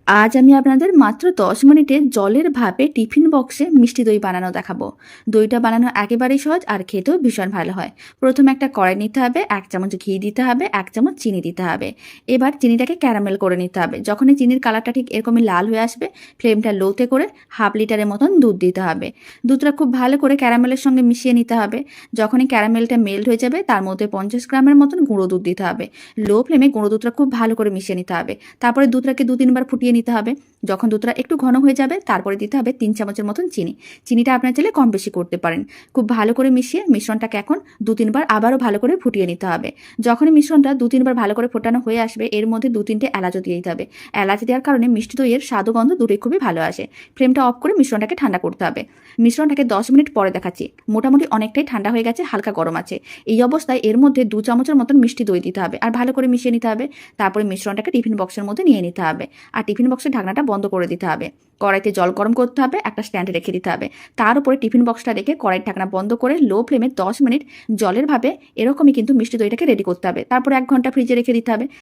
আজ আমি আপনাদের মাত্র 10 মিনিটে জলের ভাপে টিফিন বক্সে মিষ্টি দই বানানো দেখাবো। দইটা বানানো একেবারেই সহজ আর খেতেও ভীষণ ভালো হয়। প্রথমে একটা কড়াই নিতে হবে, 1 চামচ ঘি দিতে হবে, 1 চামচ চিনি দিতে হবে। এবার চিনিটাকে ক্যারামেল করে নিতে হবে। যখনই চিনির কালারটা ঠিক এরকমই লাল হয়ে আসবে, ফ্লেমটা লোতে করে 1/2 লিটারের মতন দুধ দিতে হবে। দুধটা খুব ভালো করে ক্যারামেলের সঙ্গে মিশিয়ে নিতে হবে। যখনই ক্যারামেলটা মেল্ট হয়ে যাবে, তার মধ্যে 50 গ্রামের মতন গুঁড়ো দুধ দিতে হবে। লো ফ্লেমে গুঁড়ো দুধটা খুব ভালো করে মিশিয়ে নিতে হবে। তারপরে দুধটাকে 2-3 বার ফুটিয়ে নিতে হবে। যখন দুধটা একটু ঘন হয়ে যাবে, তারপরে দিতে হবে 3 চামচের মতন চিনি। চিনিটা আপনার চাইলে কম বেশি করতে পারেন। খুব ভালো করে মিশিয়ে মিশ্রণটাকে এখন 2-3 বার আবারও ভালো করে ফুটিয়ে নিতে হবে। যখনই মিশ্রণটা 2-3 বার ভালো করে ফোটানো হয়ে আসবে, এর মধ্যে 2-3টে এলাচও দিয়ে দিতে হবে। এলাচ দেওয়ার কারণে মিষ্টি দইয়ের স্বাদ ও গন্ধ দুটোই খুবই ভালো আসে। ফ্লেমটা অফ করে মিশ্রণটাকে ঠান্ডা করতে হবে। মিশ্রণটাকে 10 মিনিট পরে দেখাচ্ছি। মোটামুটি অনেকটাই ঠান্ডা হয়ে গেছে, হালকা গরম আছে। এই অবস্থায় এর মধ্যে 2 চামচের মতন মিষ্টি দই দিতে হবে আর ভালো করে মিশিয়ে নিতে হবে। তারপরে মিশ্রণটাকে টিফিন বক্সের মধ্যে নিয়ে নিতে হবে আর টিফিন বক্সের ঢাকনাটা বন্ধ করে দিতে হবে। কড়াইতে জল গরম করতে হবে, একটা স্ট্যান্ডে রেখে দিতে হবে। তার উপরে টিফিন বক্সটা রেখে কড়াইয়ের ঢাকনা বন্ধ করে লো ফ্লেমে 10 মিনিট জলের ভাপে এরকমই কিন্তু মিষ্টি দইটাকে রেডি করতে হবে। তারপরে 1 ঘন্টা ফ্রিজে রেখে দিতে হবে।